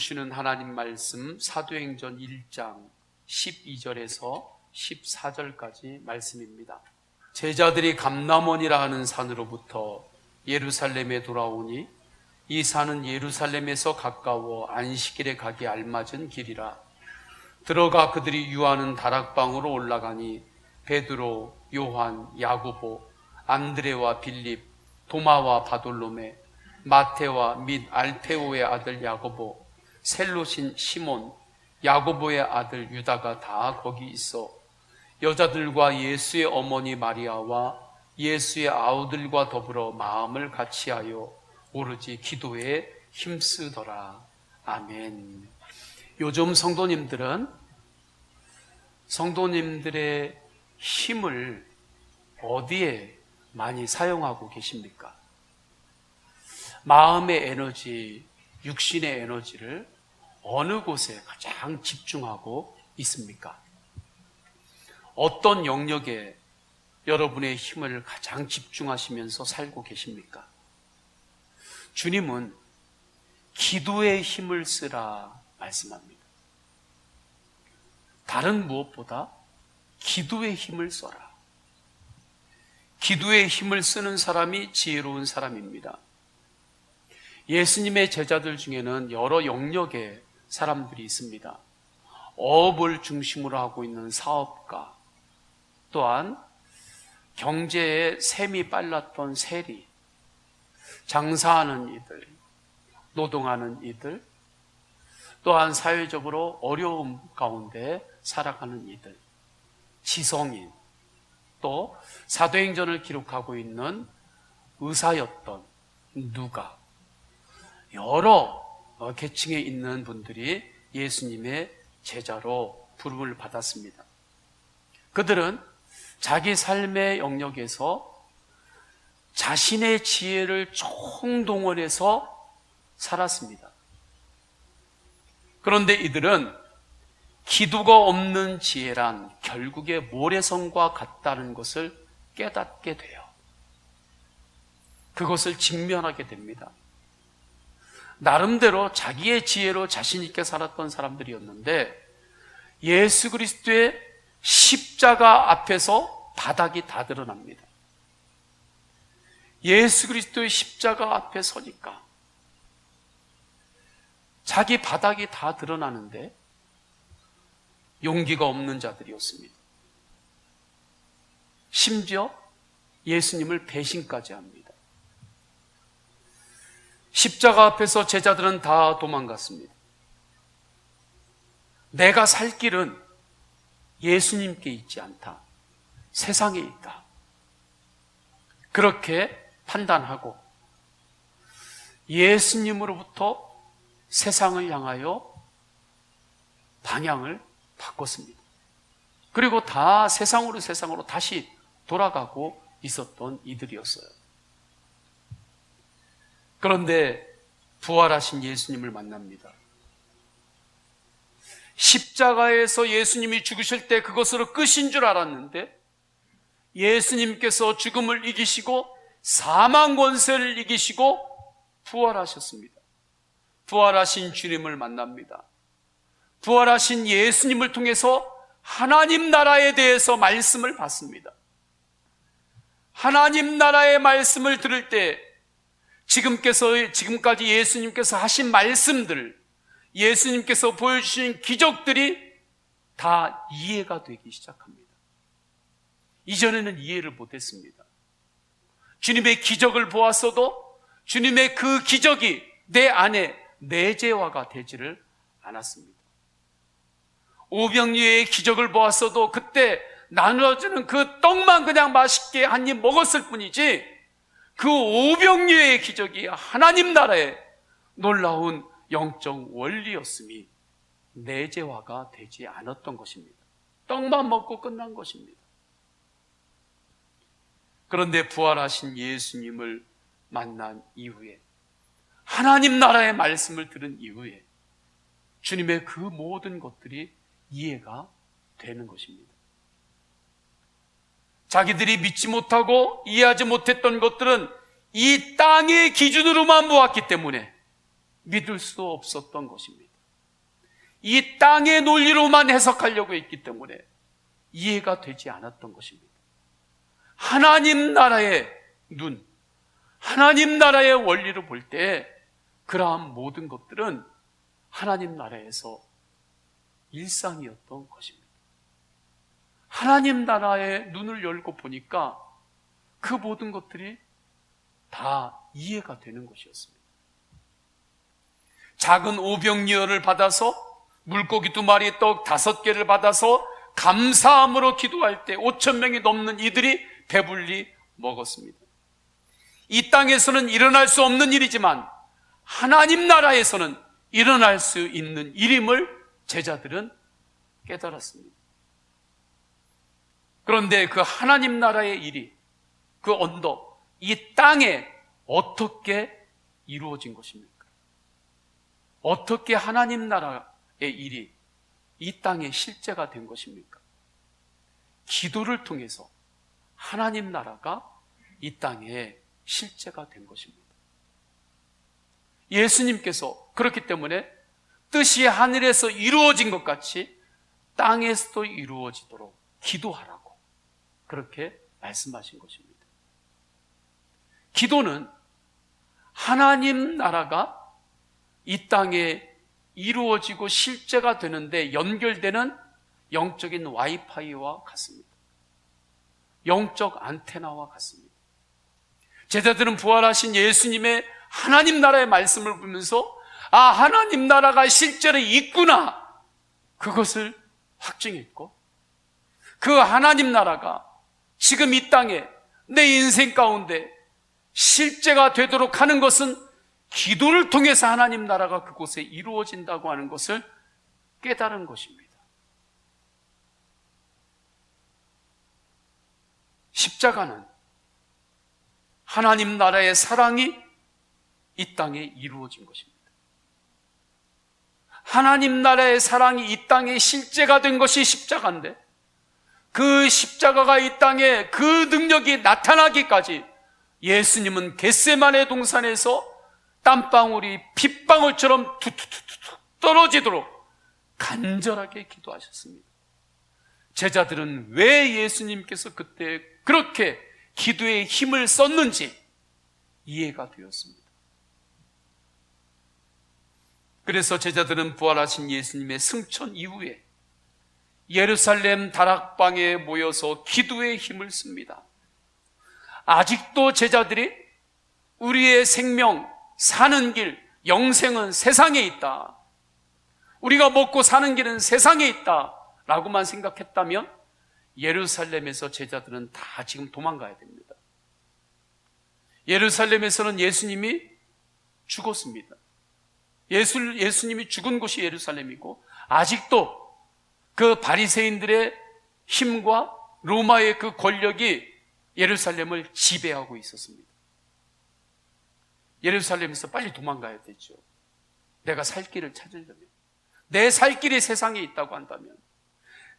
주시는 하나님 말씀 사도행전 1장 12절에서 14절까지 말씀입니다. 제자들이 감람원이라 하는 산으로부터 예루살렘에 돌아오니 이 산은 예루살렘에서 가까워 안식일에 가기 알맞은 길이라. 들어가 그들이 유하는 다락방으로 올라가니 베드로, 요한, 야고보, 안드레와 빌립, 도마와 바돌로메, 마테와 및 알페오의 아들 야고보, 셀롯인 시몬, 야고보의 아들 유다가 다 거기 있어 여자들과 예수의 어머니 마리아와 예수의 아우들과 더불어 마음을 같이하여 오로지 기도에 힘쓰더라. 아멘. 요즘 성도님들의 힘을 어디에 많이 사용하고 계십니까? 마음의 에너지, 육신의 에너지를 어느 곳에 가장 집중하고 있습니까? 어떤 영역에 여러분의 힘을 가장 집중하시면서 살고 계십니까? 주님은 기도에 힘을 쓰라 말씀합니다. 다른 무엇보다 기도에 힘을 써라. 기도에 힘을 쓰는 사람이 지혜로운 사람입니다. 예수님의 제자들 중에는 여러 영역의 사람들이 있습니다. 어업을 중심으로 하고 있는 사업가, 또한 경제에 셈이 빨랐던 세리, 장사하는 이들, 노동하는 이들, 또한 사회적으로 어려움 가운데 살아가는 이들, 지성인, 또 사도행전을 기록하고 있는 의사였던 누가, 여러 계층에 있는 분들이 예수님의 제자로 부름을 받았습니다. 그들은 자기 삶의 영역에서 자신의 지혜를 총동원해서 살았습니다. 그런데 이들은 기도가 없는 지혜란 결국에 모래성과 같다는 것을 깨닫게 돼요. 그것을 직면하게 됩니다. 나름대로 자기의 지혜로 자신 있게 살았던 사람들이었는데 예수 그리스도의 십자가 앞에서 바닥이 다 드러납니다. 예수 그리스도의 십자가 앞에 서니까 자기 바닥이 다 드러나는데 용기가 없는 자들이었습니다. 심지어 예수님을 배신까지 합니다. 십자가 앞에서 제자들은 다 도망갔습니다. 내가 살 길은 예수님께 있지 않다. 세상에 있다. 그렇게 판단하고 예수님으로부터 세상을 향하여 방향을 바꿨습니다. 그리고 다 세상으로 다시 돌아가고 있었던 이들이었어요. 그런데 부활하신 예수님을 만납니다. 십자가에서 예수님이 죽으실 때 그것으로 끝인 줄 알았는데 예수님께서 죽음을 이기시고 사망 권세를 이기시고 부활하셨습니다. 부활하신 주님을 만납니다. 부활하신 예수님을 통해서 하나님 나라에 대해서 말씀을 받습니다. 하나님 나라의 말씀을 들을 때 지금까지 예수님께서 하신 말씀들, 예수님께서 보여주신 기적들이 다 이해가 되기 시작합니다. 이전에는 이해를 못했습니다. 주님의 기적을 보았어도 주님의 그 기적이 내 안에 내재화가 되지를 않았습니다. 오병이어의 기적을 보았어도 그때 나누어지는 그 떡만 그냥 맛있게 한 입 먹었을 뿐이지 그 오병이어의 기적이 하나님 나라의 놀라운 영적 원리였음이 내재화가 되지 않았던 것입니다. 떡만 먹고 끝난 것입니다. 그런데 부활하신 예수님을 만난 이후에 하나님 나라의 말씀을 들은 이후에 주님의 그 모든 것들이 이해가 되는 것입니다. 자기들이 믿지 못하고 이해하지 못했던 것들은 이 땅의 기준으로만 보았기 때문에 믿을 수 없었던 것입니다. 이 땅의 논리로만 해석하려고 했기 때문에 이해가 되지 않았던 것입니다. 하나님 나라의 눈, 하나님 나라의 원리를 볼 때 그러한 모든 것들은 하나님 나라에서 일상이었던 것입니다. 하나님 나라의 눈을 열고 보니까 그 모든 것들이 다 이해가 되는 것이었습니다. 작은 오병이어를 받아서 물고기 2마리 떡 5개를 받아서 감사함으로 기도할 때 5,000명이 넘는 이들이 배불리 먹었습니다. 이 땅에서는 일어날 수 없는 일이지만 하나님 나라에서는 일어날 수 있는 일임을 제자들은 깨달았습니다. 그런데 그 하나님 나라의 일이 그 언덕, 이 땅에 어떻게 이루어진 것입니까? 어떻게 하나님 나라의 일이 이 땅에 실제가 된 것입니까? 기도를 통해서 하나님 나라가 이 땅에 실제가 된 것입니다. 예수님께서 그렇기 때문에 뜻이 하늘에서 이루어진 것 같이 땅에서도 이루어지도록 기도하라고 그렇게 말씀하신 것입니다. 기도는 하나님 나라가 이 땅에 이루어지고 실제가 되는데 연결되는 영적인 와이파이와 같습니다. 영적 안테나와 같습니다. 제자들은 부활하신 예수님의 하나님 나라의 말씀을 보면서 하나님 나라가 실제로 있구나, 그것을 확증했고, 그 하나님 나라가 지금 이 땅에 내 인생 가운데 실제가 되도록 하는 것은 기도를 통해서 하나님 나라가 그곳에 이루어진다고 하는 것을 깨달은 것입니다. 십자가는 하나님 나라의 사랑이 이 땅에 이루어진 것입니다. 하나님 나라의 사랑이 이 땅에 실제가 된 것이 십자가인데, 그 십자가가 이 땅에 그 능력이 나타나기까지 예수님은 겟세마네 동산에서 땀방울이 핏방울처럼 툭툭툭툭 떨어지도록 간절하게 기도하셨습니다. 제자들은 왜 예수님께서 그때 그렇게 기도에 힘을 썼는지 이해가 되었습니다. 그래서 제자들은 부활하신 예수님의 승천 이후에 예루살렘 다락방에 모여서 기도에 힘을 씁니다. 아직도 제자들이 우리의 생명, 사는 길, 영생은 세상에 있다, 우리가 먹고 사는 길은 세상에 있다 라고만 생각했다면 예루살렘에서 제자들은 다 지금 도망가야 됩니다. 예루살렘에서는 예수님이 죽었습니다. 예수님이 죽은 곳이 예루살렘이고, 아직도 그 바리새인들의 힘과 로마의 그 권력이 예루살렘을 지배하고 있었습니다. 예루살렘에서 빨리 도망가야 되죠. 내가 살 길을 찾으려면, 내 살 길이 세상에 있다고 한다면,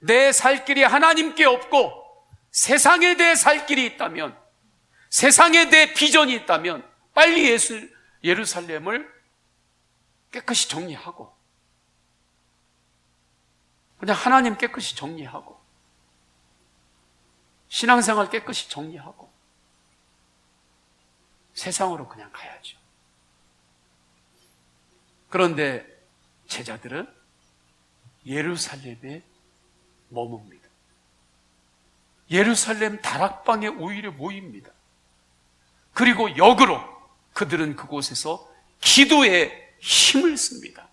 내 살 길이 하나님께 없고 세상에 대해 살 길이 있다면, 세상에 대해 비전이 있다면 빨리 예루살렘을 깨끗이 정리하고, 그냥 하나님 깨끗이 정리하고, 신앙생활 깨끗이 정리하고 세상으로 그냥 가야죠. 그런데 제자들은 예루살렘에 머뭅니다. 예루살렘 다락방에 오히려 모입니다. 그리고 역으로 그들은 그곳에서 기도에 힘을 씁니다.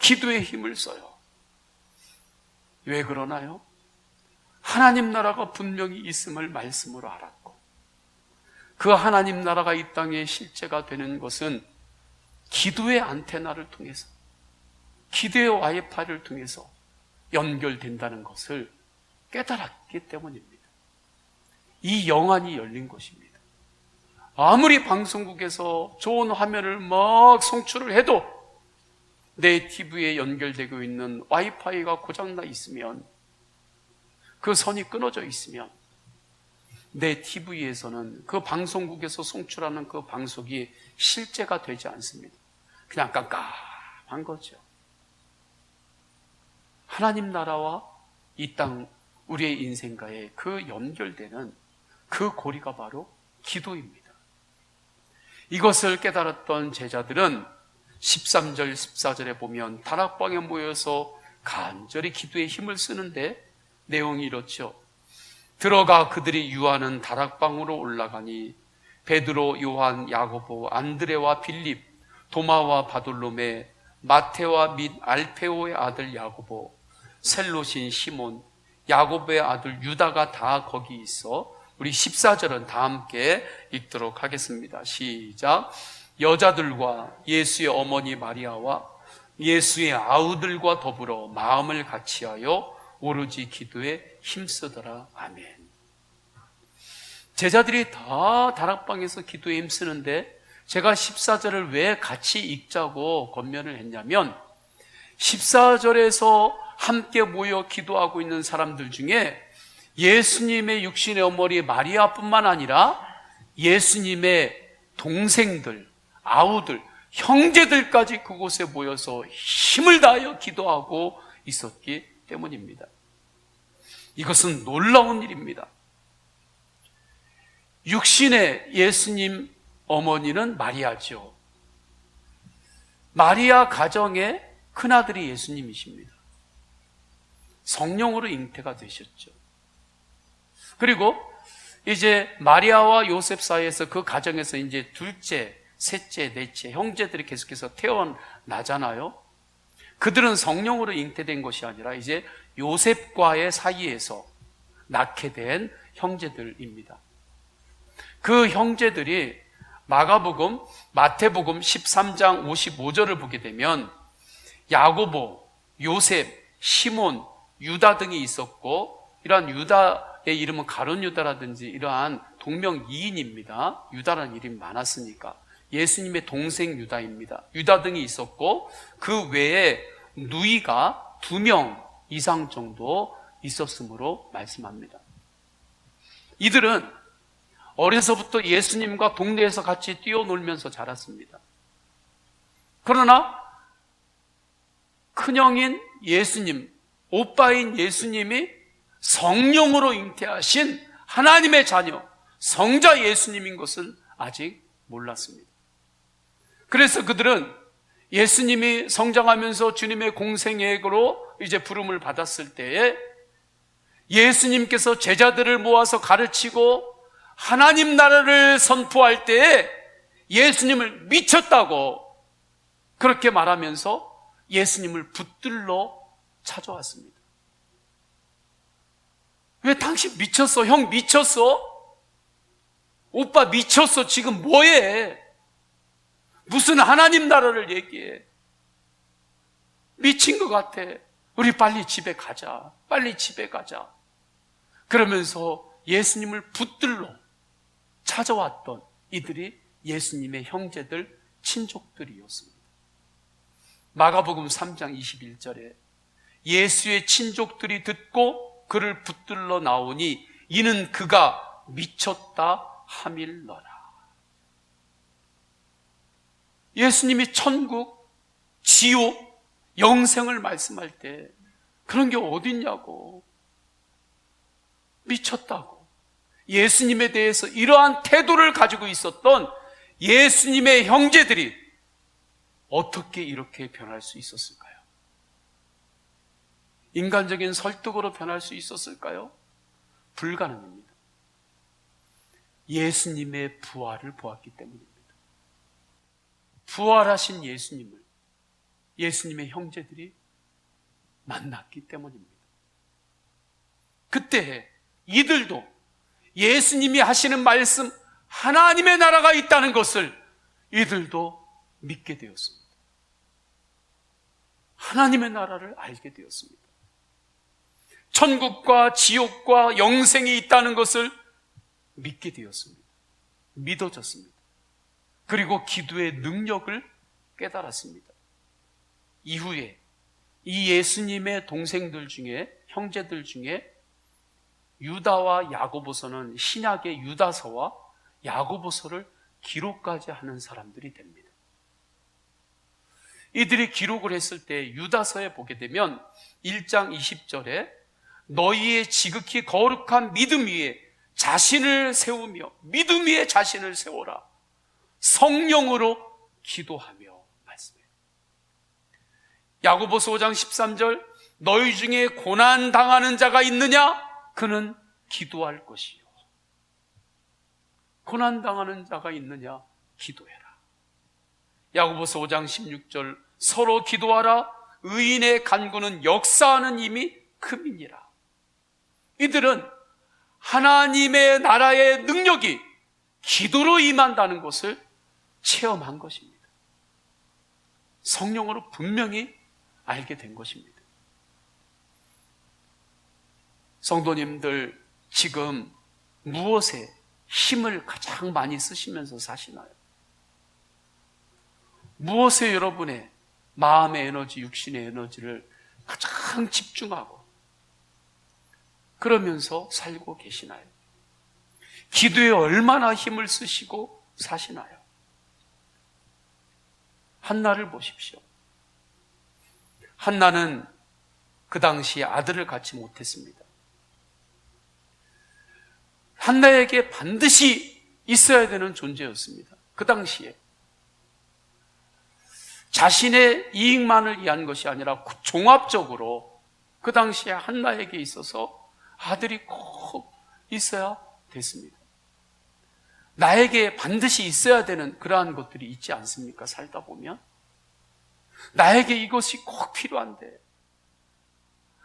기도에 힘을 써요. 왜 그러나요? 하나님 나라가 분명히 있음을 말씀으로 알았고, 그 하나님 나라가 이 땅에 실제가 되는 것은 기도의 안테나를 통해서, 기도의 와이파이를 통해서 연결된다는 것을 깨달았기 때문입니다. 이 영안이 열린 것입니다. 아무리 방송국에서 좋은 화면을 막 송출을 해도 내 TV에 연결되고 있는 와이파이가 고장나 있으면, 그 선이 끊어져 있으면 내 TV에서는 그 방송국에서 송출하는 그 방송이 실제가 되지 않습니다. 그냥 깜깜한 거죠. 하나님 나라와 이 땅 우리의 인생과의 그 연결되는 그 고리가 바로 기도입니다. 이것을 깨달았던 제자들은 13절, 14절에 보면 다락방에 모여서 간절히 기도에 힘을 쓰는데 내용이 이렇죠. 들어가 그들이 유하는 다락방으로 올라가니 베드로, 요한, 야고보, 안드레와 빌립, 도마와 바돌로메, 마테와 및 알페오의 아들 야고보, 셀롯인 시몬, 야고보의 아들 유다가 다 거기 있어. 우리 14절은 다 함께 읽도록 하겠습니다. 시작. 여자들과 예수의 어머니 마리아와 예수의 아우들과 더불어 마음을 같이하여 오로지 기도에 힘쓰더라. 아멘. 제자들이 다 다락방에서 기도에 힘쓰는데 제가 14절을 왜 같이 읽자고 권면을 했냐면 14절에서 함께 모여 기도하고 있는 사람들 중에 예수님의 육신의 어머니 마리아뿐만 아니라 예수님의 동생들, 아우들, 형제들까지 그곳에 모여서 힘을 다하여 기도하고 있었기 때문입니다. 이것은 놀라운 일입니다. 육신의 예수님 어머니는 마리아죠. 마리아 가정의 큰아들이 예수님이십니다. 성령으로 잉태가 되셨죠. 그리고 이제 마리아와 요셉 사이에서 그 가정에서 이제 둘째, 셋째, 넷째 형제들이 계속해서 태어나잖아요. 그들은 성령으로 잉태된 것이 아니라 이제 요셉과의 사이에서 낳게 된 형제들입니다. 그 형제들이 마가복음, 마태복음 13장 55절을 보게 되면 야고보, 요셉, 시몬, 유다 등이 있었고, 이러한 유다의 이름은 가룟 유다라든지 이러한 동명이인입니다. 유다라는 이름이 많았으니까. 예수님의 동생 유다입니다. 유다 등이 있었고, 그 외에 누이가 2명 이상 정도 있었으므로 말씀합니다. 이들은 어려서부터 예수님과 동네에서 같이 뛰어놀면서 자랐습니다. 그러나 큰형인 예수님, 오빠인 예수님이 성령으로 잉태하신 하나님의 자녀, 성자 예수님인 것을 아직 몰랐습니다. 그래서 그들은 예수님이 성장하면서 주님의 공생애로 이제 부름을 받았을 때에 예수님께서 제자들을 모아서 가르치고 하나님 나라를 선포할 때에 예수님을 미쳤다고 그렇게 말하면서 예수님을 붙들러 찾아왔습니다. 왜 당신 미쳤어? 형 미쳤어? 오빠 미쳤어? 지금 뭐해? 무슨 하나님 나라를 얘기해? 미친 것 같아. 우리 빨리 집에 가자. 빨리 집에 가자. 그러면서 예수님을 붙들러 찾아왔던 이들이 예수님의 형제들, 친족들이었습니다. 마가복음 3장 21절에 예수의 친족들이 듣고 그를 붙들러 나오니 이는 그가 미쳤다 함일러라. 예수님이 천국, 지옥, 영생을 말씀할 때 그런 게 어딨냐고. 미쳤다고. 예수님에 대해서 이러한 태도를 가지고 있었던 예수님의 형제들이 어떻게 이렇게 변할 수 있었을까요? 인간적인 설득으로 변할 수 있었을까요? 불가능합니다. 예수님의 부활을 보았기 때문입니다. 부활하신 예수님을 예수님의 형제들이 만났기 때문입니다. 그때 이들도 예수님이 하시는 말씀, 하나님의 나라가 있다는 것을 이들도 믿게 되었습니다. 하나님의 나라를 알게 되었습니다. 천국과 지옥과 영생이 있다는 것을 믿게 되었습니다. 믿어졌습니다. 그리고 기도의 능력을 깨달았습니다. 이후에 이 예수님의 동생들 중에, 형제들 중에 유다와 야고보서는 신약의 유다서와 야고보서를 기록까지 하는 사람들이 됩니다. 이들이 기록을 했을 때 유다서에 보게 되면 1장 20절에 너희의 지극히 거룩한 믿음 위에 자신을 세우며 믿음 위에 자신을 세워라. 성령으로 기도하며 말씀해요. 야고보서 5장 13절 너희 중에 고난 당하는 자가 있느냐? 그는 기도할 것이요. 고난 당하는 자가 있느냐? 기도해라. 야고보서 5장 16절 서로 기도하라. 의인의 간구는 역사하는 힘이 큼이니라. 이들은 하나님의 나라의 능력이 기도로 임한다는 것을 체험한 것입니다. 성령으로 분명히 알게 된 것입니다. 성도님들, 지금 무엇에 힘을 가장 많이 쓰시면서 사시나요? 무엇에 여러분의 마음의 에너지, 육신의 에너지를 가장 집중하고 그러면서 살고 계시나요? 기도에 얼마나 힘을 쓰시고 사시나요? 한나를 보십시오. 한나는 그 당시에 아들을 갖지 못했습니다. 한나에게 반드시 있어야 되는 존재였습니다. 그 당시에 자신의 이익만을 위한 것이 아니라 종합적으로 그 당시에 한나에게 있어서 아들이 꼭 있어야 됐습니다. 나에게 반드시 있어야 되는 그러한 것들이 있지 않습니까? 살다 보면 나에게 이것이 꼭 필요한데,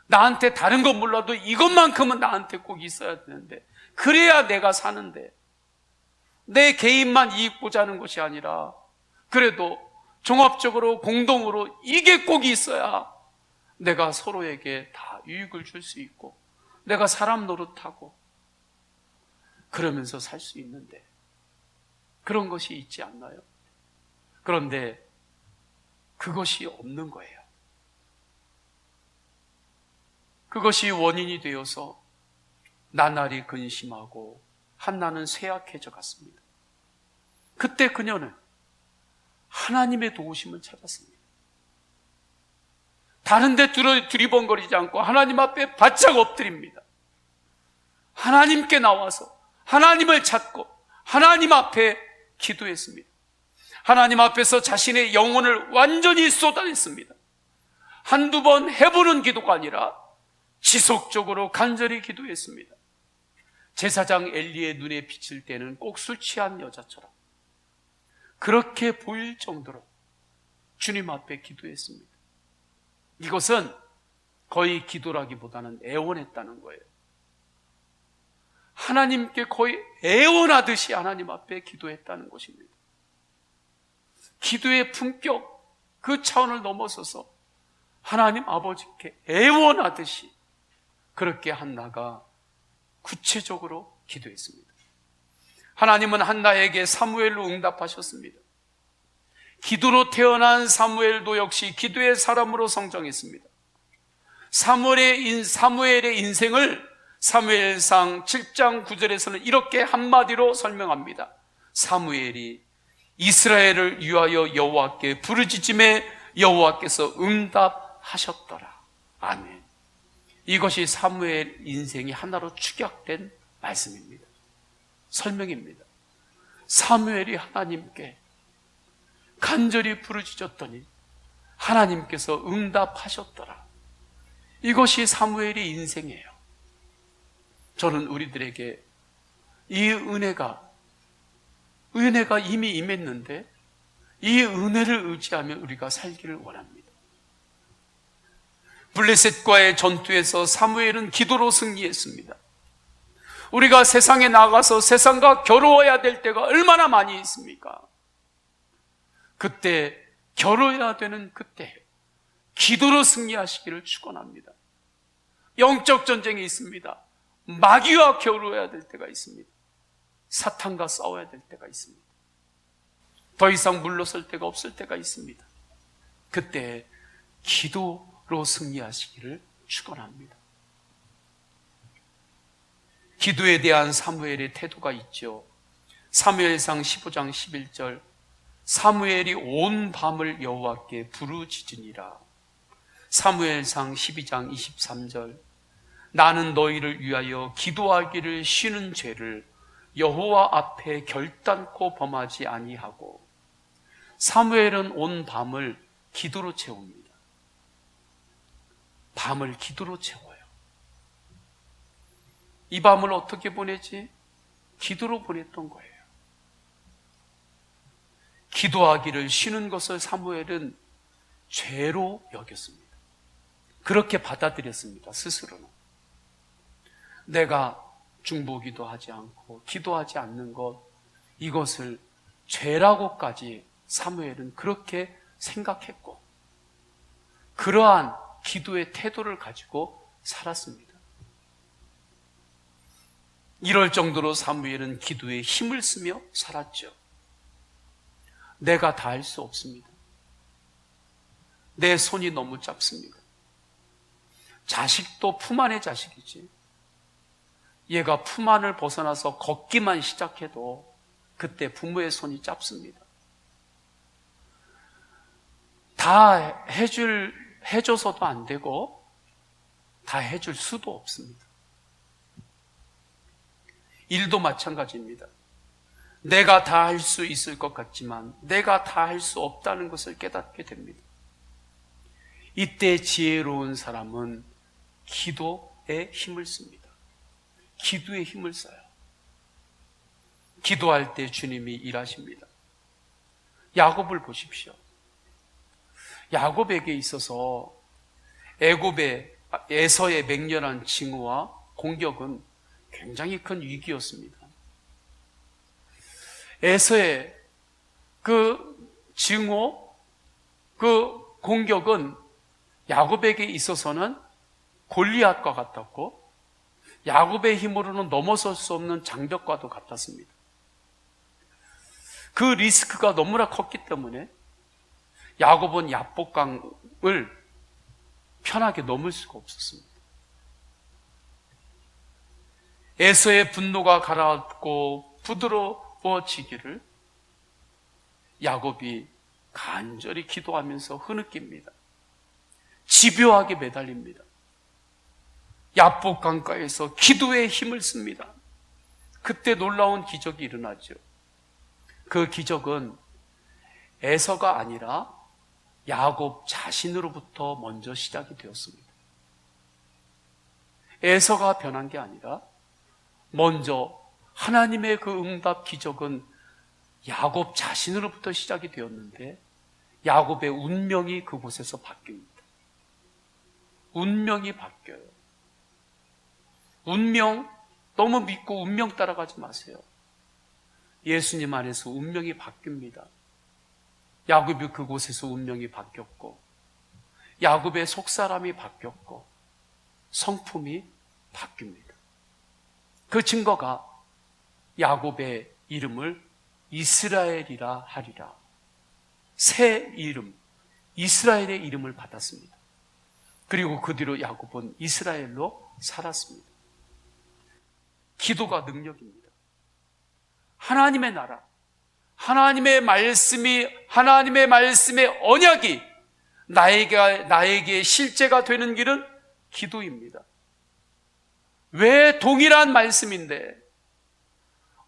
나한테 다른 건 몰라도 이것만큼은 나한테 꼭 있어야 되는데, 그래야 내가 사는데, 내 개인만 이익 보자는 것이 아니라 그래도 종합적으로 공동으로 이게 꼭 있어야 내가 서로에게 다 유익을 줄 수 있고 내가 사람 노릇하고 그러면서 살 수 있는데, 그런 것이 있지 않나요? 그런데 그것이 없는 거예요. 그것이 원인이 되어서 나날이 근심하고 한나는 쇠약해져 갔습니다. 그때 그녀는 하나님의 도우심을 찾았습니다. 다른 데 두리번거리지 않고 하나님 앞에 바짝 엎드립니다. 하나님께 나와서 하나님을 찾고 하나님 앞에 기도했습니다. 하나님 앞에서 자신의 영혼을 완전히 쏟아냈습니다. 한두 번 해보는 기도가 아니라 지속적으로 간절히 기도했습니다. 제사장 엘리의 눈에 비칠 때는 꼭 술 취한 여자처럼 그렇게 보일 정도로 주님 앞에 기도했습니다. 이것은 거의 기도라기보다는 애원했다는 거예요. 하나님께 거의 애원하듯이 하나님 앞에 기도했다는 것입니다. 기도의 품격, 그 차원을 넘어서서 하나님 아버지께 애원하듯이 그렇게 한나가 구체적으로 기도했습니다. 하나님은 한나에게 사무엘로 응답하셨습니다. 기도로 태어난 사무엘도 역시 기도의 사람으로 성장했습니다. 사무엘의 인생을 사무엘상 7장 9절에서는 이렇게 한마디로 설명합니다. 사무엘이 이스라엘을 위하여 여호와께 부르짖음에 여호와께서 응답하셨더라. 아멘. 이것이 사무엘 인생이 하나로 축약된 말씀입니다. 설명입니다. 사무엘이 하나님께 간절히 부르짖었더니 하나님께서 응답하셨더라. 이것이 사무엘의 인생이에요. 저는 우리들에게 이 은혜가 이미 임했는데 이 은혜를 의지하며 우리가 살기를 원합니다. 블레셋과의 전투에서 사무엘은 기도로 승리했습니다. 우리가 세상에 나가서 세상과 겨루어야 될 때가 얼마나 많이 있습니까? 그때 겨루어야 되는 그때 기도로 승리하시기를 축원합니다. 영적 전쟁이 있습니다. 마귀와 겨루어야 될 때가 있습니다. 사탄과 싸워야 될 때가 있습니다. 더 이상 물러설 때가 없을 때가 있습니다. 그때 기도로 승리하시기를 축원합니다. 기도에 대한 사무엘의 태도가 있죠. 사무엘상 15장 11절 사무엘이 온 밤을 여호와께 부르짖으니라. 사무엘상 12장 23절. 나는 너희를 위하여 기도하기를 쉬는 죄를 여호와 앞에 결단코 범하지 아니하고. 사무엘은 온 밤을 기도로 채웁니다. 밤을 기도로 채워요. 이 밤을 어떻게 보내지? 기도로 보냈던 거예요. 기도하기를 쉬는 것을 사무엘은 죄로 여겼습니다. 그렇게 받아들였습니다. 스스로는. 내가 중보기도 하지 않고 기도하지 않는 것, 이것을 죄라고까지 사무엘은 그렇게 생각했고, 그러한 기도의 태도를 가지고 살았습니다. 이럴 정도로 사무엘은 기도에 힘을 쓰며 살았죠. 내가 다 할 수 없습니다. 내 손이 너무 짧습니다. 자식도 품 안의 자식이지. 얘가 품 안을 벗어나서 걷기만 시작해도 그때 부모의 손이 짧습니다. 다 해줘서도 안 되고 다 해줄 수도 없습니다. 일도 마찬가지입니다. 내가 다 할 수 있을 것 같지만 내가 다 할 수 없다는 것을 깨닫게 됩니다. 이때 지혜로운 사람은 기도에 힘을 씁니다. 기도에 힘을 써요. 기도할 때 주님이 일하십니다. 야곱을 보십시오. 야곱에게 있어서 애굽의 에서의 맹렬한 징후와 공격은 굉장히 큰 위기였습니다. 에서의 그 징후, 그 공격은 야곱에게 있어서는 골리앗과 같았고, 야곱의 힘으로는 넘어설 수 없는 장벽과도 같았습니다. 그 리스크가 너무나 컸기 때문에 야곱은 야복강을 편하게 넘을 수가 없었습니다. 에서의 분노가 가라앉고 부드러워지기를 야곱이 간절히 기도하면서 흐느낍니다. 집요하게 매달립니다. 야복강가에서 기도에 힘을 씁니다. 그때 놀라운 기적이 일어나죠. 그 기적은 에서가 아니라 야곱 자신으로부터 먼저 시작이 되었습니다. 에서가 변한 게 아니라 먼저 하나님의 그 응답 기적은 야곱 자신으로부터 시작이 되었는데, 야곱의 운명이 그곳에서 바뀝니다. 운명이 바뀌어요. 운명 너무 믿고 운명 따라가지 마세요. 예수님 안에서 운명이 바뀝니다. 야곱이 그곳에서 운명이 바뀌었고, 야곱의 속사람이 바뀌었고, 성품이 바뀝니다. 그 증거가 야곱의 이름을 이스라엘이라 하리라, 새 이름 이스라엘의 이름을 받았습니다. 그리고 그 뒤로 야곱은 이스라엘로 살았습니다. 기도가 능력입니다. 하나님의 나라, 하나님의 말씀의 언약이 나에게 실제가 되는 길은 기도입니다. 왜 동일한 말씀인데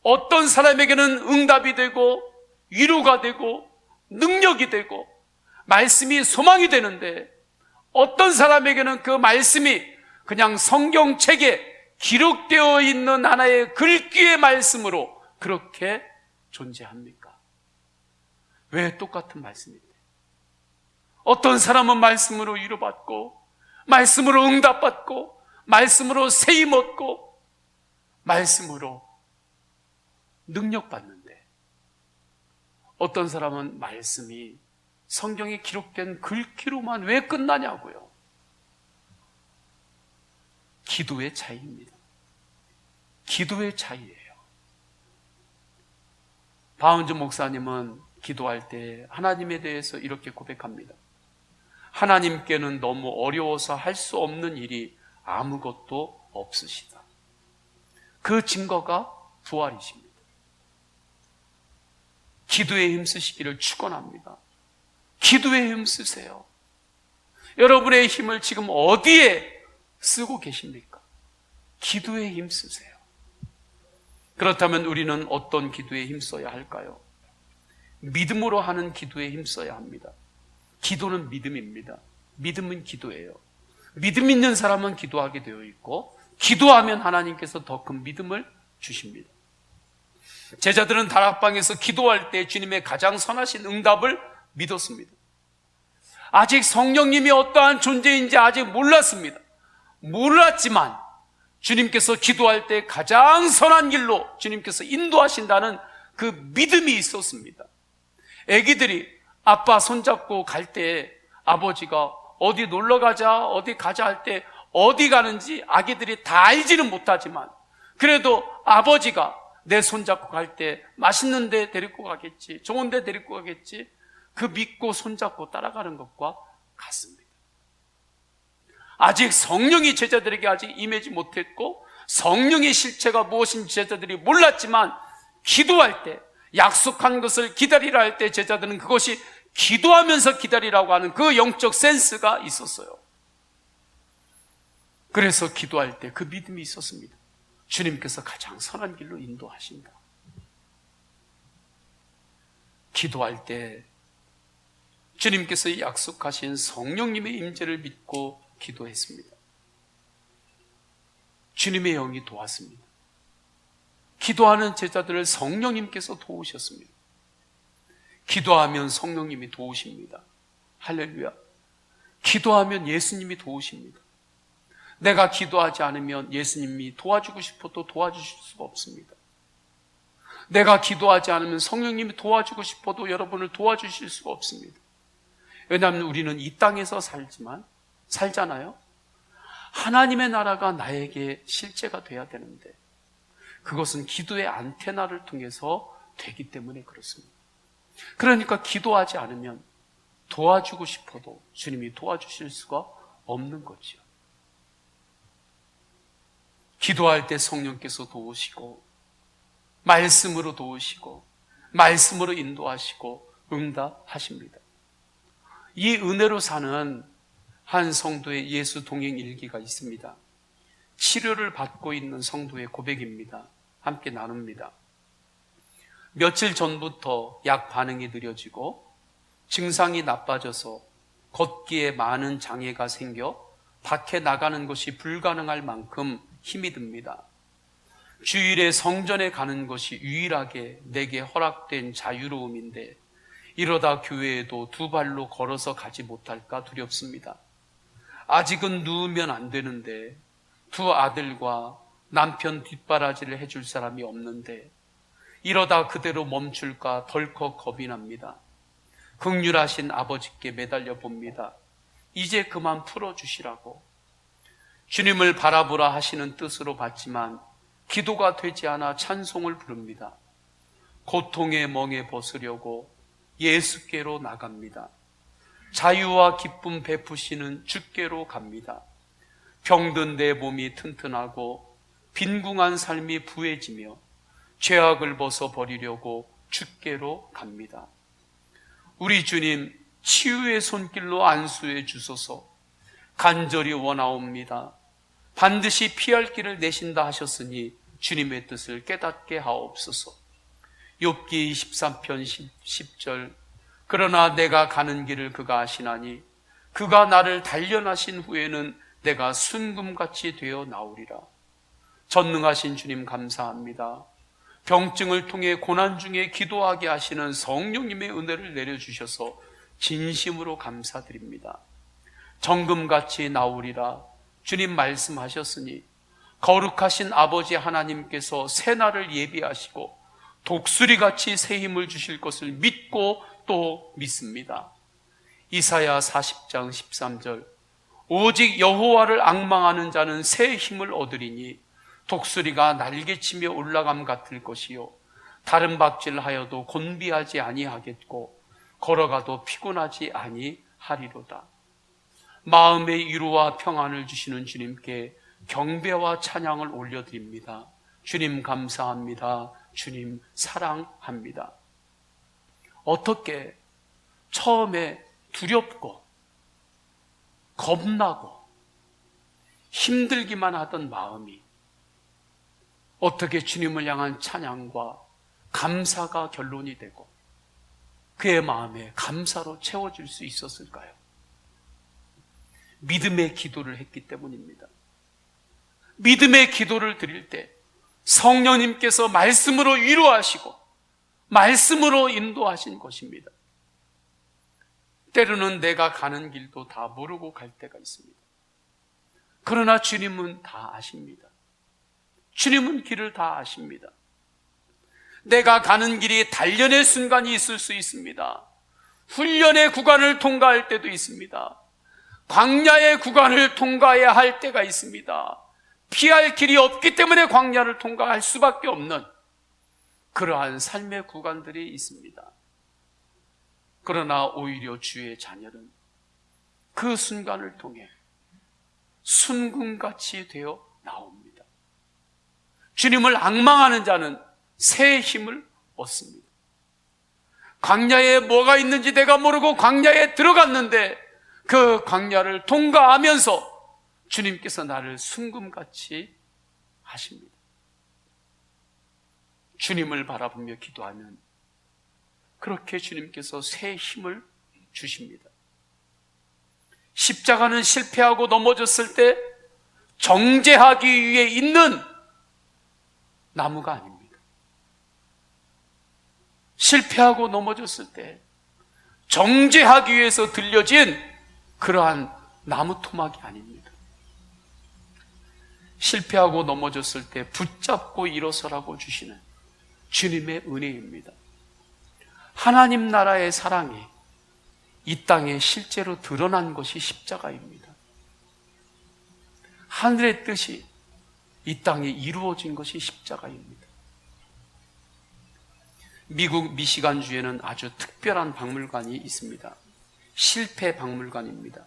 어떤 사람에게는 응답이 되고 위로가 되고 능력이 되고 말씀이 소망이 되는데, 어떤 사람에게는 그 말씀이 그냥 성경책에 기록되어 있는 하나의 글귀의 말씀으로 그렇게 존재합니까? 왜 똑같은 말씀인데? 어떤 사람은 말씀으로 위로받고, 말씀으로 응답받고, 말씀으로 세임 얻고, 말씀으로 능력받는데, 어떤 사람은 말씀이 성경에 기록된 글귀로만 왜 끝나냐고요. 기도의 차이입니다. 기도의 차이예요. 바운즈 목사님은 기도할 때 하나님에 대해서 이렇게 고백합니다. 하나님께는 너무 어려워서 할 수 없는 일이 아무것도 없으시다. 그 증거가 부활이십니다. 기도에 힘쓰시기를 축원합니다. 기도에 힘쓰세요. 여러분의 힘을 지금 어디에 쓰고 계십니까? 기도에 힘쓰세요. 그렇다면 우리는 어떤 기도에 힘써야 할까요? 믿음으로 하는 기도에 힘써야 합니다. 기도는 믿음입니다. 믿음은 기도예요. 믿음 있는 사람은 기도하게 되어 있고, 기도하면 하나님께서 더 큰 믿음을 주십니다. 제자들은 다락방에서 기도할 때 주님의 가장 선하신 응답을 믿었습니다. 아직 성령님이 어떠한 존재인지 아직 몰랐지만 주님께서 기도할 때 가장 선한 길로 주님께서 인도하신다는 그 믿음이 있었습니다. 아기들이 아빠 손잡고 갈 때 아버지가 어디 놀러 가자, 어디 가자 할 때 어디 가는지 아기들이 다 알지는 못하지만, 그래도 아버지가 내 손잡고 갈 때 맛있는 데 데리고 가겠지, 좋은 데 데리고 가겠지, 그 믿고 손잡고 따라가는 것과 같습니다. 아직 성령이 제자들에게 아직 임하지 못했고, 성령의 실체가 무엇인지 제자들이 몰랐지만, 기도할 때, 약속한 것을 기다리라 할 때 제자들은 그것이 기도하면서 기다리라고 하는 그 영적 센스가 있었어요. 그래서 기도할 때 그 믿음이 있었습니다. 주님께서 가장 선한 길로 인도하신다. 기도할 때 주님께서 약속하신 성령님의 임재를 믿고 기도했습니다. 주님의 영이 도왔습니다. 기도하는 제자들을 성령님께서 도우셨습니다. 기도하면 성령님이 도우십니다. 할렐루야. 기도하면 예수님이 도우십니다. 내가 기도하지 않으면 예수님이 도와주고 싶어도 도와주실 수가 없습니다. 내가 기도하지 않으면 성령님이 도와주고 싶어도 여러분을 도와주실 수가 없습니다. 왜냐하면 우리는 이 땅에서 살잖아요. 하나님의 나라가 나에게 실제가 돼야 되는데, 그것은 기도의 안테나를 통해서 되기 때문에 그렇습니다. 그러니까 기도하지 않으면 도와주고 싶어도 주님이 도와주실 수가 없는 거지요. 기도할 때 성령께서 도우시고, 말씀으로 도우시고, 말씀으로 인도하시고 응답하십니다. 이 은혜로 사는 한 성도의 예수 동행 일기가 있습니다. 치료를 받고 있는 성도의 고백입니다. 함께 나눕니다. 며칠 전부터 약 반응이 느려지고 증상이 나빠져서 걷기에 많은 장애가 생겨 밖에 나가는 것이 불가능할 만큼 힘이 듭니다. 주일에 성전에 가는 것이 유일하게 내게 허락된 자유로움인데, 이러다 교회에도 두 발로 걸어서 가지 못할까 두렵습니다. 아직은 누우면 안 되는데, 두 아들과 남편 뒷바라지를 해줄 사람이 없는데, 이러다 그대로 멈출까 덜컥 겁이 납니다. 긍휼하신 아버지께 매달려 봅니다. 이제 그만 풀어주시라고. 주님을 바라보라 하시는 뜻으로 받지만 기도가 되지 않아 찬송을 부릅니다. 고통의 멍에 벗으려고 예수께로 나갑니다. 자유와 기쁨 베푸시는 주께로 갑니다. 병든 내 몸이 튼튼하고 빈궁한 삶이 부해지며 죄악을 벗어버리려고 주께로 갑니다. 우리 주님, 치유의 손길로 안수해 주소서. 간절히 원하옵니다. 반드시 피할 길을 내신다 하셨으니 주님의 뜻을 깨닫게 하옵소서. 욥기 23편 10절. 그러나 내가 가는 길을 그가 아시나니 그가 나를 단련하신 후에는 내가 순금같이 되어 나오리라. 전능하신 주님 감사합니다. 병증을 통해 고난 중에 기도하게 하시는 성령님의 은혜를 내려주셔서 진심으로 감사드립니다. 정금같이 나오리라 주님 말씀하셨으니 거룩하신 아버지 하나님께서 새날을 예비하시고 독수리같이 새 힘을 주실 것을 믿고 또 믿습니다. 이사야 40장 13절. 오직 여호와를 앙망하는 자는 새 힘을 얻으리니 독수리가 날개치며 올라감 같을 것이요 다른 박질하여도 곤비하지 아니하겠고 걸어가도 피곤하지 아니하리로다. 마음의 위로와 평안을 주시는 주님께 경배와 찬양을 올려드립니다. 주님 감사합니다. 주님 사랑합니다. 어떻게 처음에 두렵고 겁나고 힘들기만 하던 마음이 어떻게 주님을 향한 찬양과 감사가 결론이 되고 그의 마음에 감사로 채워질 수 있었을까요? 믿음의 기도를 했기 때문입니다. 믿음의 기도를 드릴 때 성령님께서 말씀으로 위로하시고 말씀으로 인도하신 것입니다. 때로는 내가 가는 길도 다 모르고 갈 때가 있습니다. 그러나 주님은 다 아십니다. 주님은 길을 다 아십니다. 내가 가는 길이 단련의 순간이 있을 수 있습니다. 훈련의 구간을 통과할 때도 있습니다. 광야의 구간을 통과해야 할 때가 있습니다. 피할 길이 없기 때문에 광야를 통과할 수밖에 없는 그러한 삶의 구간들이 있습니다. 그러나 오히려 주의 자녀는 그 순간을 통해 순금같이 되어 나옵니다. 주님을 앙망하는 자는 새 힘을 얻습니다. 광야에 뭐가 있는지 내가 모르고 광야에 들어갔는데 그 광야를 통과하면서 주님께서 나를 순금같이 하십니다. 주님을 바라보며 기도하면 그렇게 주님께서 새 힘을 주십니다. 십자가는 실패하고 넘어졌을 때 정죄하기 위해 있는 나무가 아닙니다. 실패하고 넘어졌을 때 정죄하기 위해서 들려진 그러한 나무 토막이 아닙니다. 실패하고 넘어졌을 때 붙잡고 일어서라고 주시는 주님의 은혜입니다. 하나님 나라의 사랑이 이 땅에 실제로 드러난 것이 십자가입니다. 하늘의 뜻이 이 땅에 이루어진 것이 십자가입니다. 미국 미시간주에는 아주 특별한 박물관이 있습니다. 실패 박물관입니다.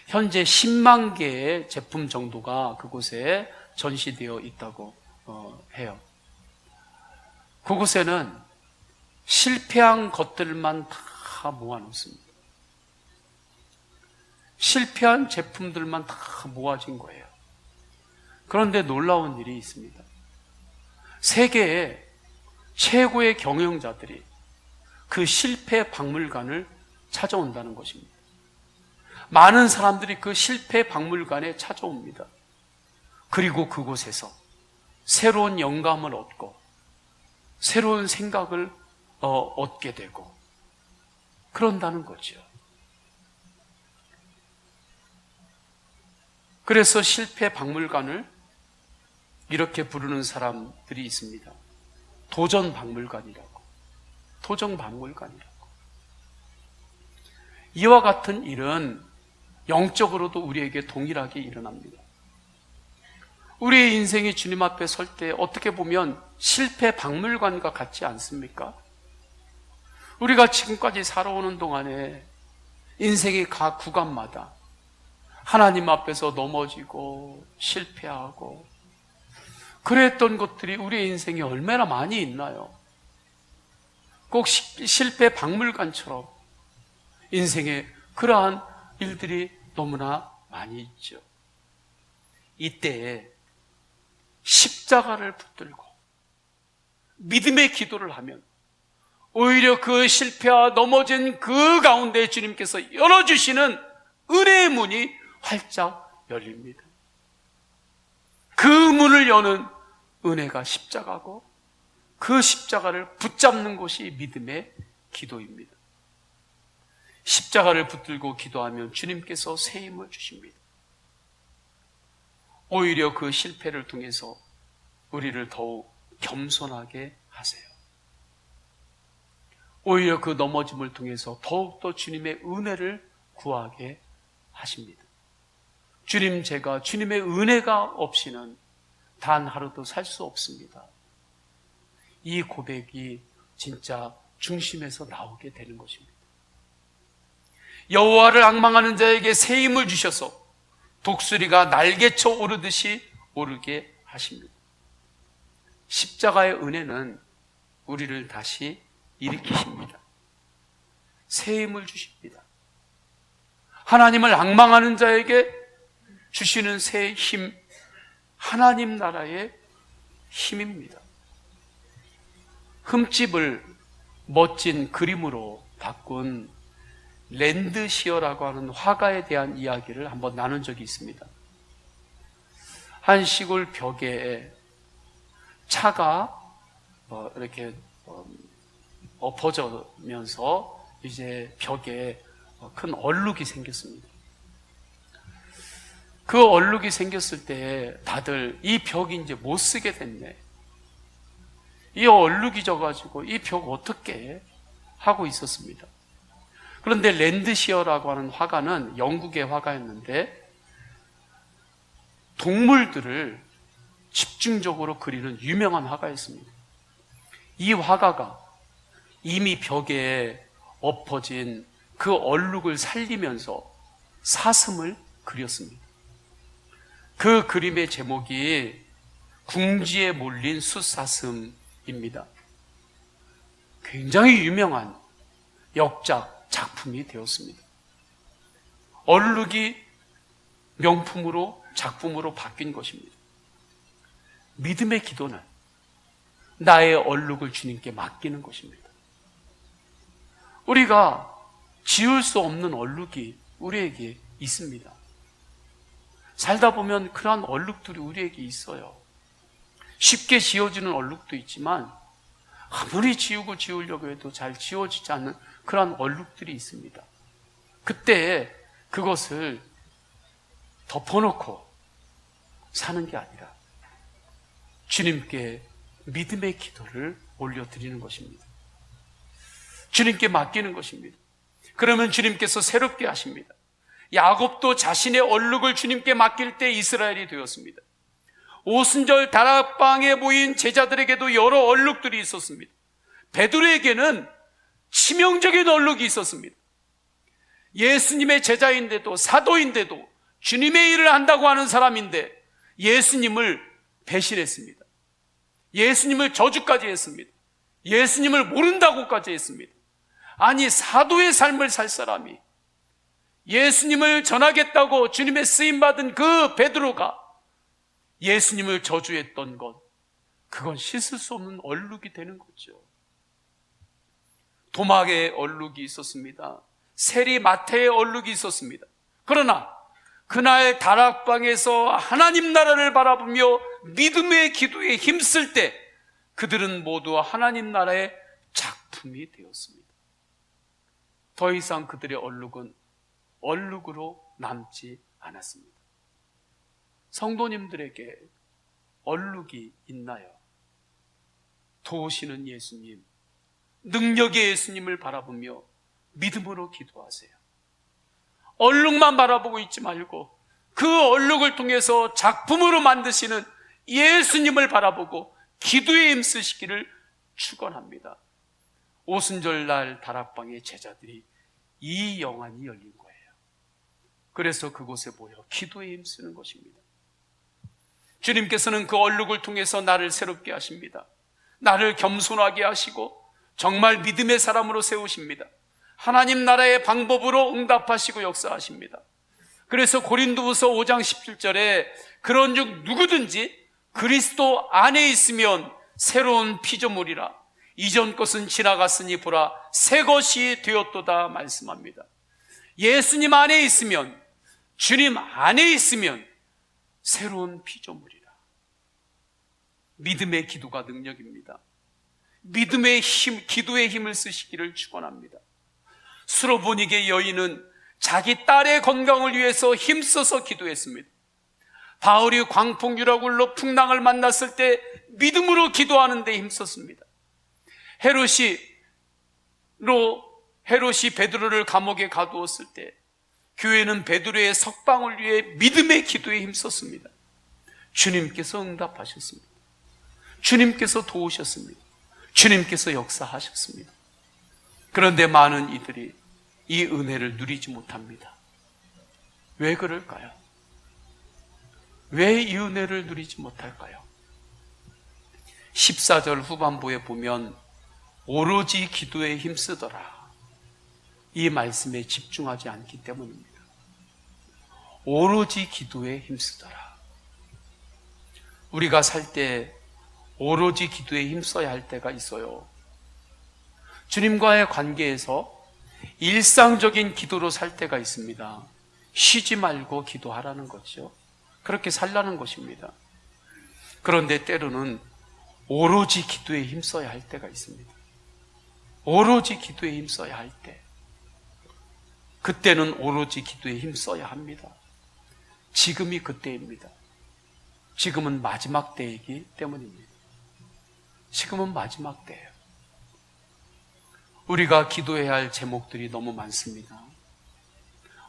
현재 10만 개의 제품 정도가 그곳에 전시되어 있다고 해요. 그곳에는 실패한 것들만 다 모아놓습니다. 실패한 제품들만 다 모아진 거예요. 그런데 놀라운 일이 있습니다. 세계의 최고의 경영자들이 그 실패 박물관을 찾아온다는 것입니다. 많은 사람들이 그 실패 박물관에 찾아옵니다. 그리고 그곳에서 새로운 영감을 얻고 새로운 생각을 얻게 되고 그런다는 거죠. 그래서 실패 박물관을 이렇게 부르는 사람들이 있습니다. 도전 박물관이라고. 도전 박물관이라고. 이와 같은 일은 영적으로도 우리에게 동일하게 일어납니다. 우리의 인생이 주님 앞에 설 때 어떻게 보면 실패 박물관과 같지 않습니까? 우리가 지금까지 살아오는 동안에 인생의 각 구간마다 하나님 앞에서 넘어지고 실패하고 그랬던 것들이 우리의 인생에 얼마나 많이 있나요? 꼭 실패 박물관처럼 인생에 그러한 일들이 너무나 많이 있죠. 이때에 십자가를 붙들고 믿음의 기도를 하면 오히려 그 실패와 넘어진 그 가운데 주님께서 열어주시는 은혜의 문이 활짝 열립니다. 그 문을 여는 은혜가 십자가고 그 십자가를 붙잡는 것이 믿음의 기도입니다. 십자가를 붙들고 기도하면 주님께서 새 힘을 주십니다. 오히려 그 실패를 통해서 우리를 더욱 겸손하게 하세요. 오히려 그 넘어짐을 통해서 더욱더 주님의 은혜를 구하게 하십니다. 주님, 제가 주님의 은혜가 없이는 단 하루도 살 수 없습니다. 이 고백이 진짜 중심에서 나오게 되는 것입니다. 여호와를 앙망하는 자에게 새 힘을 주셔서 독수리가 날개쳐 오르듯이 오르게 하십니다. 십자가의 은혜는 우리를 다시 일으키십니다. 새 힘을 주십니다. 하나님을 앙망하는 자에게 주시는 새 힘, 하나님 나라의 힘입니다. 흠집을 멋진 그림으로 바꾼 랜드시어라고 하는 화가에 대한 이야기를 한번 나눈 적이 있습니다. 한 시골 벽에 차가 이렇게 엎어지면서 이제 벽에 큰 얼룩이 생겼습니다. 그 얼룩이 생겼을 때 다들 이 벽이 이제 못 쓰게 됐네, 이 얼룩이 져가지고 이 벽 어떻게 하고 있었습니다. 그런데 랜드시어라고 하는 화가는 영국의 화가였는데 동물들을 집중적으로 그리는 유명한 화가였습니다. 이 화가가 이미 벽에 엎어진 그 얼룩을 살리면서 사슴을 그렸습니다. 그 그림의 제목이 궁지에 몰린 숫사슴입니다. 굉장히 유명한 역작 작품이 되었습니다. 얼룩이 명품으로 작품으로 바뀐 것입니다. 믿음의 기도는 나의 얼룩을 주님께 맡기는 것입니다. 우리가 지울 수 없는 얼룩이 우리에게 있습니다. 살다 보면 그러한 얼룩들이 우리에게 있어요. 쉽게 지워지는 얼룩도 있지만 아무리 지우려고 해도 잘 지워지지 않는 그러한 얼룩들이 있습니다. 그때 그것을 덮어놓고 사는 게 아니라 주님께 믿음의 기도를 올려드리는 것입니다. 주님께 맡기는 것입니다. 그러면 주님께서 새롭게 하십니다. 야곱도 자신의 얼룩을 주님께 맡길 때 이스라엘이 되었습니다. 오순절 다락방에 모인 제자들에게도 여러 얼룩들이 있었습니다. 베드로에게는 치명적인 얼룩이 있었습니다. 예수님의 제자인데도 사도인데도 주님의 일을 한다고 하는 사람인데 예수님을 배신했습니다. 예수님을 저주까지 했습니다. 예수님을 모른다고까지 했습니다. 아니, 사도의 삶을 살 사람이 예수님을 전하겠다고 주님의 쓰임받은 그 베드로가 예수님을 저주했던 것, 그건 씻을 수 없는 얼룩이 되는 거죠. 도막의 얼룩이 있었습니다. 세리 마태의 얼룩이 있었습니다. 그러나 그날 다락방에서 하나님 나라를 바라보며 믿음의 기도에 힘쓸 때 그들은 모두 하나님 나라의 작품이 되었습니다. 더 이상 그들의 얼룩은 얼룩으로 남지 않았습니다. 성도님들에게 얼룩이 있나요? 도우시는 예수님, 능력의 예수님을 바라보며 믿음으로 기도하세요. 얼룩만 바라보고 있지 말고 그 얼룩을 통해서 작품으로 만드시는 예수님을 바라보고 기도에 힘쓰시기를 축원합니다. 오순절날 다락방의 제자들이 이 영안이 열린 거예요. 그래서 그곳에 모여 기도에 힘쓰는 것입니다. 주님께서는 그 얼룩을 통해서 나를 새롭게 하십니다. 나를 겸손하게 하시고 정말 믿음의 사람으로 세우십니다. 하나님 나라의 방법으로 응답하시고 역사하십니다. 그래서 고린도후서 5장 17절에 그런즉 누구든지 그리스도 안에 있으면 새로운 피조물이라 이전 것은 지나갔으니 보라 새 것이 되었도다 말씀합니다. 예수님 안에 있으면, 주님 안에 있으면 새로운 피조물이라. 믿음의 기도가 능력입니다. 믿음의 힘, 기도의 힘을 쓰시기를 축원합니다. 수로보니게 여인은 자기 딸의 건강을 위해서 힘써서 기도했습니다. 바울이 광풍유라굴로 풍랑을 만났을 때 믿음으로 기도하는 데 힘썼습니다. 헤롯이 베드로를 감옥에 가두었을 때 교회는 베드로의 석방을 위해 믿음의 기도에 힘썼습니다. 주님께서 응답하셨습니다. 주님께서 도우셨습니다. 주님께서 역사하셨습니다. 그런데 많은 이들이 이 은혜를 누리지 못합니다. 왜 그럴까요? 왜 이 은혜를 누리지 못할까요? 14절 후반부에 보면 오로지 기도에 힘쓰더라. 이 말씀에 집중하지 않기 때문입니다. 오로지 기도에 힘쓰더라. 우리가 살 때 오로지 기도에 힘써야 할 때가 있어요. 주님과의 관계에서 일상적인 기도로 살 때가 있습니다. 쉬지 말고 기도하라는 거죠. 그렇게 살라는 것입니다. 그런데 때로는 오로지 기도에 힘써야 할 때가 있습니다. 오로지 기도에 힘써야 할 때, 그때는 오로지 기도에 힘써야 합니다. 지금이 그때입니다. 지금은 마지막 때이기 때문입니다. 지금은 마지막 때예요. 우리가 기도해야 할 제목들이 너무 많습니다.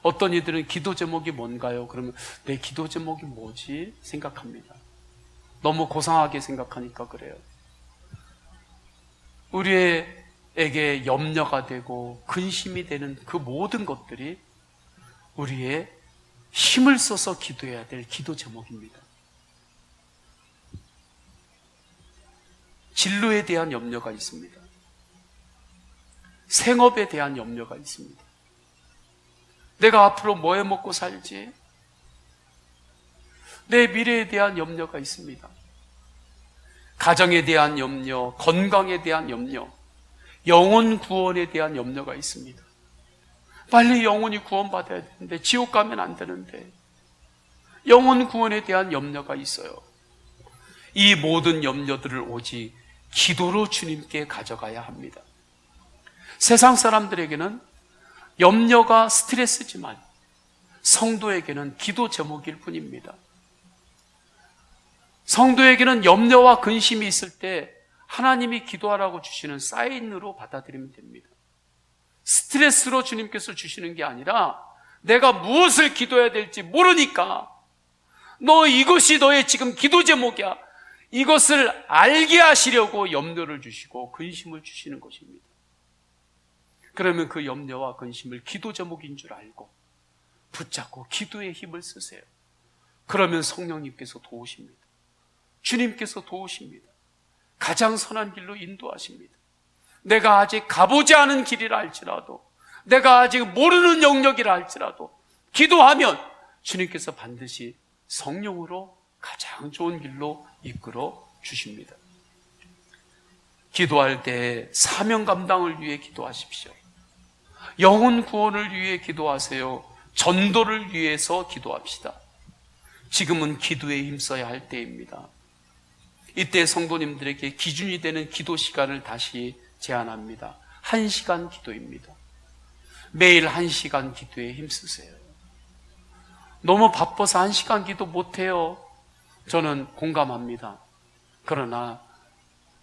어떤 이들은 기도 제목이 뭔가요? 그러면 내 기도 제목이 뭐지? 생각합니다. 너무 고상하게 생각하니까 그래요. 우리에게 염려가 되고 근심이 되는 그 모든 것들이 우리의 힘을 써서 기도해야 될 기도 제목입니다. 진로에 대한 염려가 있습니다. 생업에 대한 염려가 있습니다. 내가 앞으로 뭐 해 먹고 살지? 내 미래에 대한 염려가 있습니다. 가정에 대한 염려, 건강에 대한 염려, 영혼 구원에 대한 염려가 있습니다. 빨리 영혼이 구원받아야 되는데, 지옥 가면 안 되는데, 영혼 구원에 대한 염려가 있어요. 이 모든 염려들을 오직 기도로 주님께 가져가야 합니다. 세상 사람들에게는 염려가 스트레스지만 성도에게는 기도 제목일 뿐입니다. 성도에게는 염려와 근심이 있을 때 하나님이 기도하라고 주시는 사인으로 받아들이면 됩니다. 스트레스로 주님께서 주시는 게 아니라 내가 무엇을 기도해야 될지 모르니까 너 이것이 너의 지금 기도 제목이야. 이것을 알게 하시려고 염려를 주시고 근심을 주시는 것입니다. 그러면 그 염려와 근심을 기도 제목인 줄 알고 붙잡고 기도의 힘을 쓰세요. 그러면 성령님께서 도우십니다. 주님께서 도우십니다. 가장 선한 길로 인도하십니다. 내가 아직 가보지 않은 길이라 할지라도, 내가 아직 모르는 영역이라 할지라도 기도하면 주님께서 반드시 성령으로 가장 좋은 길로 이끌어 주십니다. 기도할 때 사명 감당을 위해 기도하십시오. 영혼 구원을 위해 기도하세요. 전도를 위해서 기도합시다. 지금은 기도에 힘써야 할 때입니다. 이때 성도님들에게 기준이 되는 기도 시간을 다시 제안합니다. 1시간 기도입니다. 매일 1시간 기도에 힘쓰세요. 너무 바빠서 1시간 기도 못해요. 저는 공감합니다. 그러나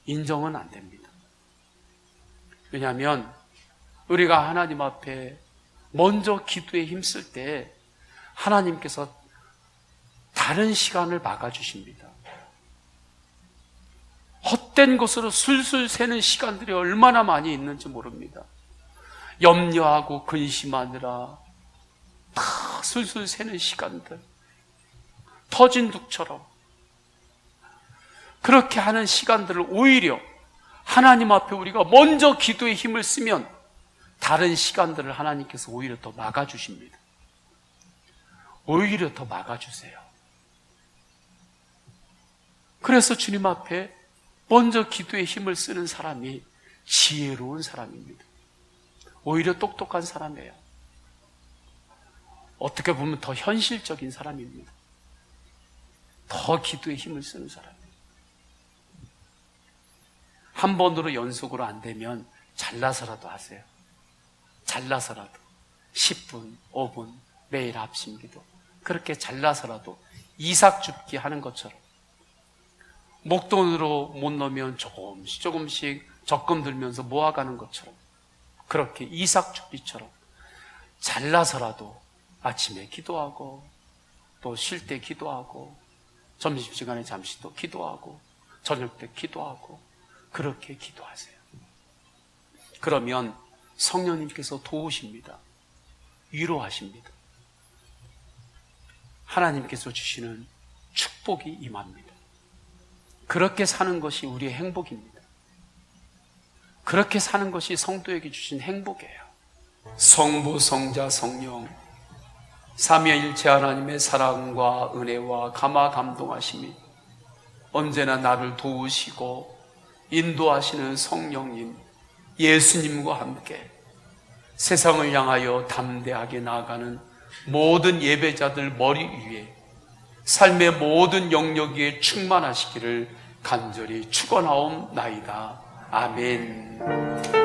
인정은 안 됩니다. 왜냐하면 우리가 하나님 앞에 먼저 기도에 힘쓸 때 하나님께서 다른 시간을 막아주십니다. 헛된 것으로 술술 새는 시간들이 얼마나 많이 있는지 모릅니다. 염려하고 근심하느라 다 술술 새는 시간들, 터진 둑처럼 그렇게 하는 시간들을 오히려 하나님 앞에 우리가 먼저 기도에 힘을 쓰면 다른 시간들을 하나님께서 오히려 더 막아주십니다. 오히려 더 막아주세요. 그래서 주님 앞에 먼저 기도에 힘을 쓰는 사람이 지혜로운 사람입니다. 오히려 똑똑한 사람이에요. 어떻게 보면 더 현실적인 사람입니다. 더 기도에 힘을 쓰는 사람이에요. 한 번으로 연속으로 안 되면 잘라서라도 하세요. 잘라서라도 10분, 5분 매일 합심기도 그렇게 잘라서라도 이삭줍기 하는 것처럼 목돈으로 못 넣으면 조금씩 적금 들면서 모아가는 것처럼 그렇게 이삭줍기처럼 잘라서라도 아침에 기도하고 또 쉴 때 기도하고 점심시간에 잠시 또 기도하고 저녁 때 기도하고 그렇게 기도하세요. 그러면 성령님께서 도우십니다. 위로하십니다. 하나님께서 주시는 축복이 임합니다. 그렇게 사는 것이 우리의 행복입니다. 그렇게 사는 것이 성도에게 주신 행복이에요. 성부, 성자, 성령 삼위일체 하나님의 사랑과 은혜와 감화 감동하심이 언제나 나를 도우시고 인도하시는 성령님 예수님과 함께 세상을 향하여 담대하게 나아가는 모든 예배자들 머리 위에 삶의 모든 영역에 충만하시기를 간절히 축원하옵나이다. 아멘.